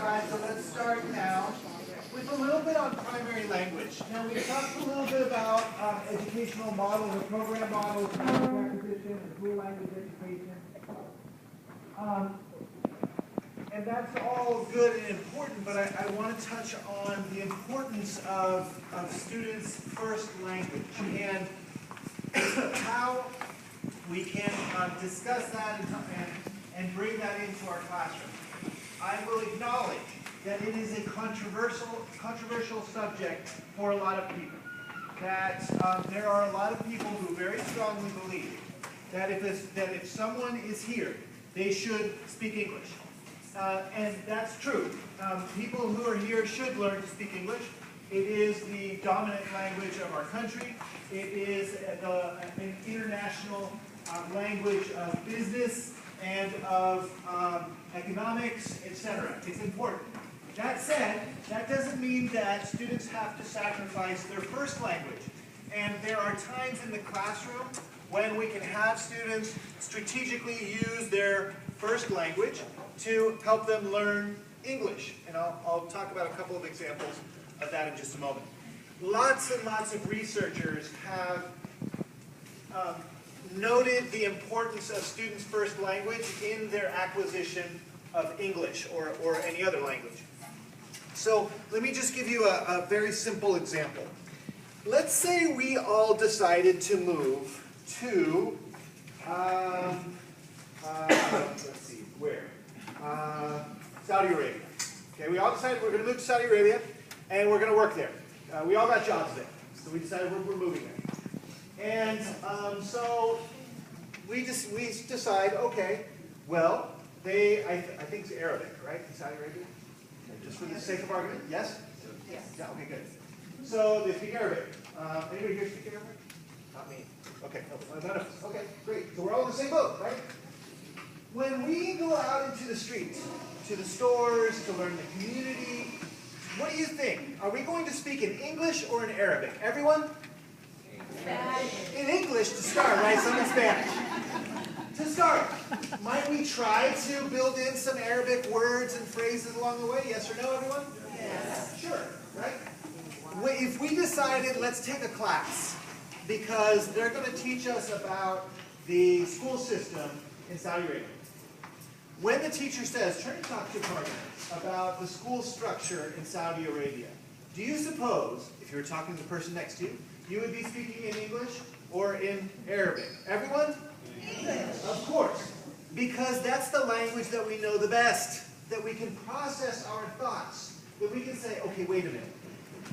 exercise, so let's start now with a little bit on primary language. Now, we talked a little bit about educational models or program models, language acquisition, and dual language education. And that's all good and important, but I want to touch on the importance of students' first language and how we can discuss that and bring that into our classroom. I will acknowledge that it is a controversial subject for a lot of people. That there are a lot of people who very strongly believe that if someone is here, they should speak English. And that's true. People who are here should learn to speak English. It is the dominant language of our country. It is an international language of business and of economics, etc. It's important. That said, that doesn't mean that students have to sacrifice their first language. And there are times in the classroom when we can have students strategically use their first language to help them learn English. And I'll talk about a couple of examples of that in just a moment. Lots and lots of researchers have noted the importance of students' first language in their acquisition of English or any other language. So let me just give you a very simple example. Let's say we all decided to move to, let's see, where? Saudi Arabia. Okay, we all decided we're going to move to Saudi Arabia and we're going to work there. We all got jobs there, so we decided we're moving there. And so we decide, okay, well, I think it's Arabic, right, in Saudi Arabia? Just for the sake of argument, yes? Yes. Yeah, okay, good. So they speak Arabic. Anybody here speak Arabic? Not me. Okay, none of us. Okay, great. So we're all in the same boat, right? When we go out into the streets, to the stores, to learn the community, what do you think? Are we going to speak in English or in Arabic? Everyone? Spanish. In English to start, right? Some in Spanish. To start, might we try to build in some Arabic words and phrases along the way? Yes or no, everyone? Yes. Sure, right? If we decided, let's take a class, because they're going to teach us about the school system in Saudi Arabia. When the teacher says, turn and talk to your partner about the school structure in Saudi Arabia, do you suppose, if you were talking to the person next to you, you would be speaking in English or in Arabic? Everyone? English. Of course, because that's the language that we know the best, that we can process our thoughts, that we can say, okay, wait a minute.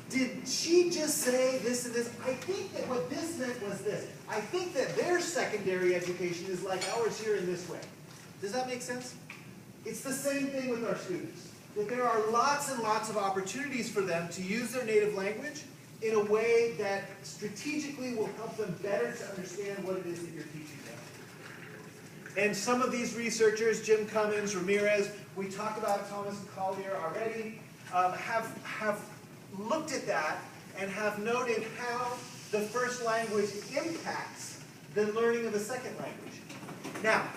Did she just say this and this? I think that what this meant was this. I think that their secondary education is like ours here in this way. Does that make sense? It's the same thing with our students. That there are lots and lots of opportunities for them to use their native language in a way that strategically will help them better to understand what it is that you're teaching them. And some of these researchers, Jim Cummins, Ramirez, we talked about Thomas and Collier already, have looked at that and have noted how the first language impacts the learning of a second language. Now,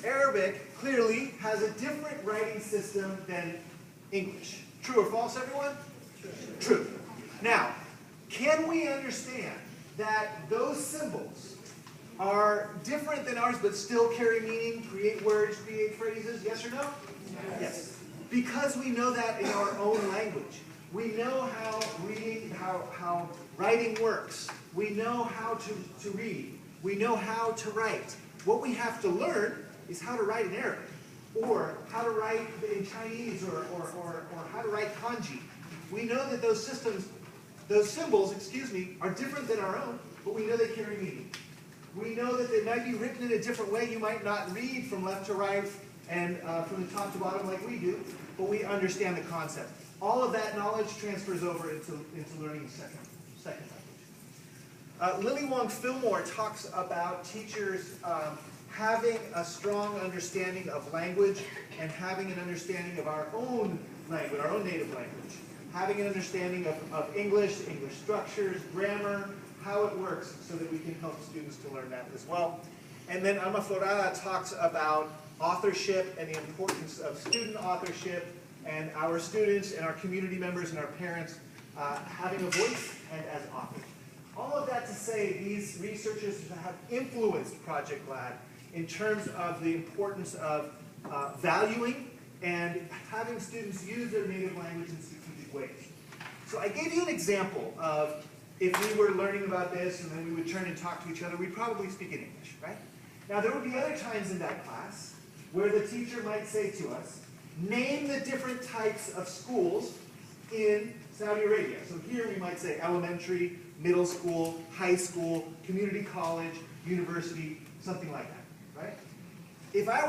Arabic clearly has a different writing system than English. True or false, everyone? True. Now, can we understand that those symbols are different than ours but still carry meaning, create words, create phrases? Yes or no? Yes. Because we know that in our own language. We know how reading, how writing works. We know how to read. We know how to write. What we have to learn is how to write in Arabic, or how to write in Chinese, or how to write kanji. We know that those systems, those symbols, are different than our own, but we know they carry meaning. We know that they might be written in a different way. You might not read from left to right and from the top to bottom like we do, but we understand the concept. All of that knowledge transfers over into learning a second language. Lily Wong Fillmore talks about teachers having a strong understanding of language and having an understanding of our own language, our own native language. Having an understanding of English structures, grammar, how it works, so that we can help students to learn that as well. And then Alma Florada talks about authorship and the importance of student authorship and our students and our community members and our parents having a voice and as authors. All of that to say, these researchers have influenced Project GLAD in terms of the importance of valuing and having students use their native language in strategic ways. So I gave you an example of if we were learning about this and then we would turn and talk to each other, we'd probably speak in English, right? Now there would be other times in that class where the teacher might say to us, name the different types of schools in Saudi Arabia. So here we might say elementary, middle school, high school, community college, university, something like that, right? If I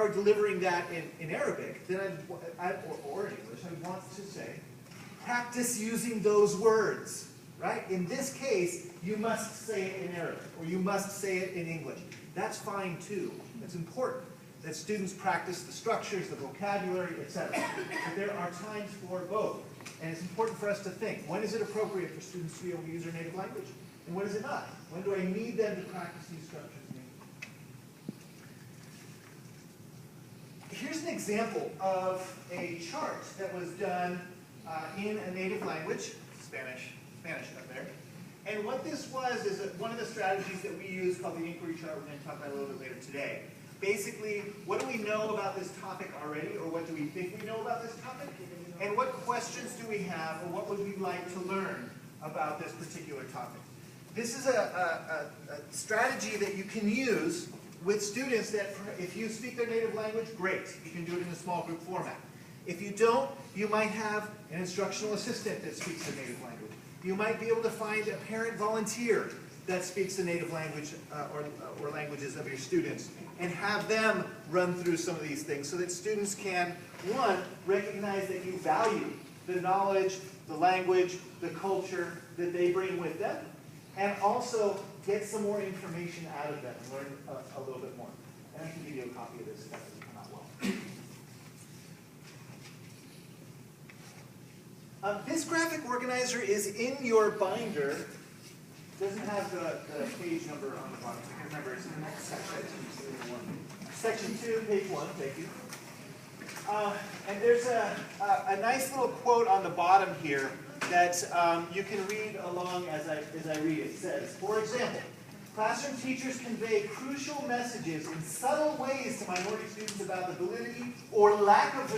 were delivering that in Arabic, then or in English, I'd want to say, practice using those words, right? In this case, you must say it in Arabic, or you must say it in English. That's fine too. It's important that students practice the structures, the vocabulary, etc. But there are times for both. And it's important for us to think, when is it appropriate for students to be able to use their native language? And when is it not? When do I need them to practice these structures in English? Here's an example of a chart that was done in a native language, Spanish up there. And what this was is one of the strategies that we use called the inquiry chart. We're going to talk about a little bit later today. Basically, what do we know about this topic already, or what do we think we know about this topic? And what questions do we have, or what would we like to learn about this particular topic? This is a strategy that you can use with students that, if you speak their native language, great. You can do it in a small group format. If you don't, you might have an instructional assistant that speaks their native language. You might be able to find a parent volunteer that speaks the native language or languages of your students and have them run through some of these things so that students can, one, recognize that you value the knowledge, the language, the culture that they bring with them, and also get some more information out of them and learn a little bit more. And I can give you a copy of this if that doesn't come out well. This graphic organizer is in your binder. It doesn't have the page number on the bottom. I can't remember. It's in the next section. Section 2, page 1. Thank you. And there's a nice little quote on the bottom here that you can read along as I read it. It says, for example, classroom teachers convey crucial messages in subtle ways to minority students about the validity or lack of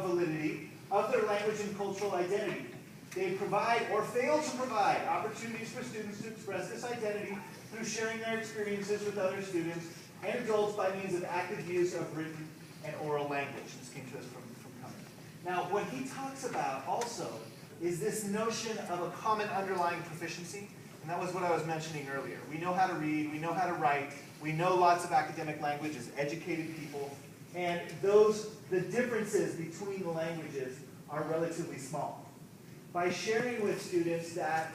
validity of their language and cultural identity. They provide or fail to provide opportunities for students to express this identity through sharing their experiences with other students and adults by means of active use of written and oral language. This came to us from Cummings. Now, what he talks about also is this notion of a common underlying proficiency, and that was what I was mentioning earlier. We know how to read, we know how to write, we know lots of academic language as educated people, and the differences between the languages are relatively small. By sharing with students that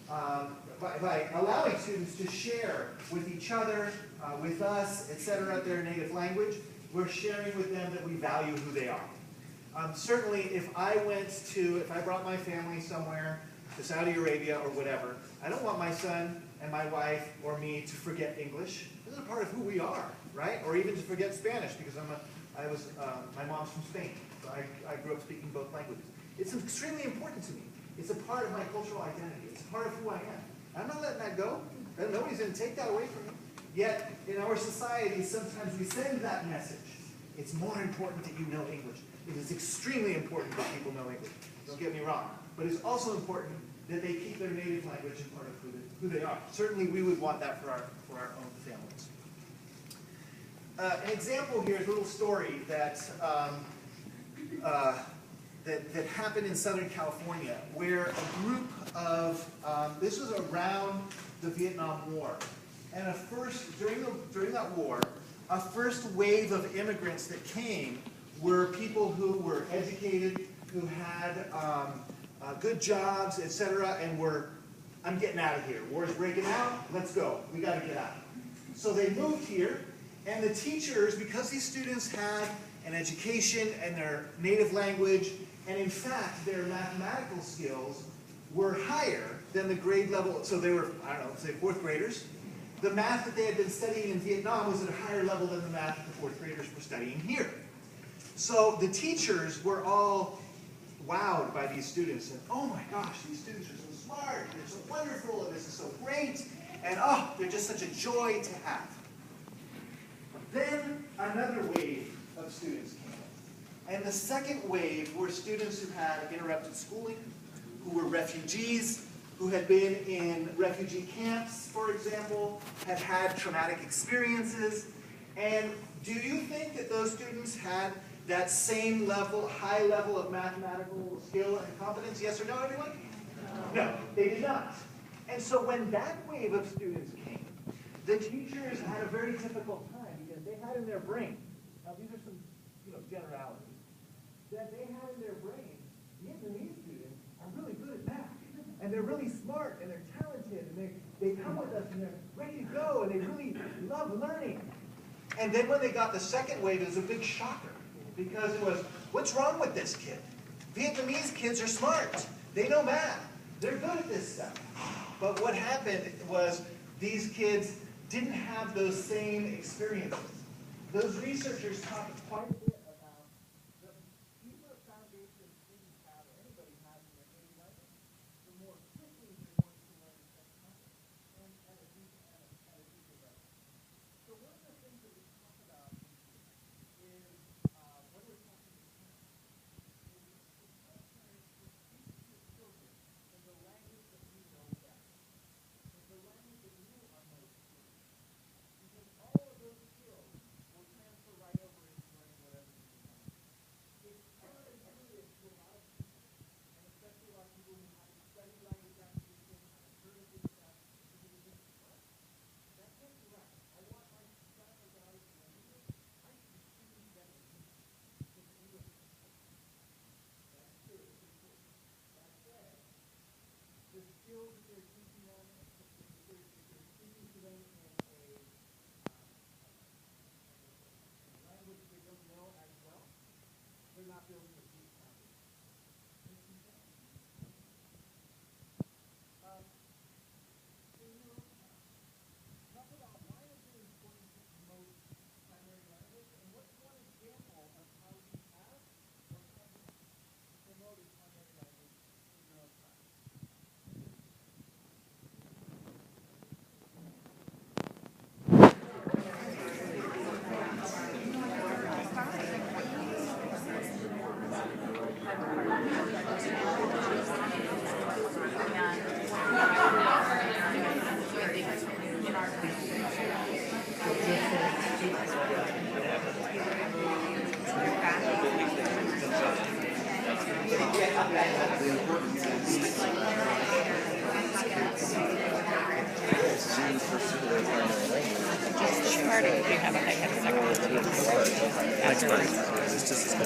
by allowing students to share with each other, with us, etc., their native language, we're sharing with them that we value who they are. Certainly, if I brought my family somewhere to Saudi Arabia or whatever, I don't want my son and my wife or me to forget English. This is a part of who we are, right? Or even to forget Spanish because my mom's from Spain, so I grew up speaking both languages. It's extremely important to me. It's a part of my cultural identity. It's a part of who I am. I'm not letting that go. Nobody's going to take that away from me. Yet, in our society, sometimes we send that message. It's more important that you know English. It is extremely important that people know English. Don't get me wrong. But it's also important that they keep their native language as part of who they are. Certainly, we would want that for our own families. An example here is a little story that happened in Southern California, where a group of, this was around the Vietnam War, and during that war, a first wave of immigrants that came were people who were educated, who had good jobs, etc., and I'm getting out of here. War's breaking out, let's go. We got to get out. So they moved here, and the teachers, because these students had an education and their native language, and in fact, their mathematical skills were higher than the grade level, so they were, I don't know, say 4th graders. The math that they had been studying in Vietnam was at a higher level than the math that the 4th graders were studying here. So the teachers were all wowed by these students, and oh my gosh, these students are so smart, and they're so wonderful, and this is so great, and oh, they're just such a joy to have. Then another wave of students came in. And the second wave were students who had interrupted schooling, who were refugees, who had been in refugee camps, for example, had had traumatic experiences. And do you think that those students had that same level, high level of mathematical skill and competence? Yes or no, everyone? No, they did not. And so when that wave of students came, the teachers had a very difficult time because they had in their brain, now these are some generalities, that they had in their brain, Vietnamese students are really good at math, and they're really smart, and they're talented, and they come with us, and they're ready to go, and they really love learning. And then when they got the second wave, it was a big shocker, because it was, what's wrong with this kid? Vietnamese kids are smart. They know math. They're good at this stuff. But what happened was these kids didn't have those same experiences. Those researchers talked quite a bit about the deeper foundation students have, or anybody has in their daily life, the more quickly they're going to learn such concepts, and at a deeper level. So one of the things that we talk about is when we're talking to parents, is to tell parents to speak to your children in the language that you know best, in the language that you are most fluent. Because all of those skills will transfer right over into learning whatever you want. It's counterintuitive to a lot of people, and especially a lot of people who haven't studied language acquisition, haven't heard of this stuff, because they think, what? That can't be right. I want my son or daughter to learn English. I should be speaking them in English. Because English is important. That's true, it's important. That said, the skills that they're teaching them, if they're speaking to them in a language they don't know as well, they're not building a deep foundation. So talk about why is it important to promote primary language, and what's one example of how you have or haven't promoted primary language in your own class? Just starting, you have a second. Next part. It's just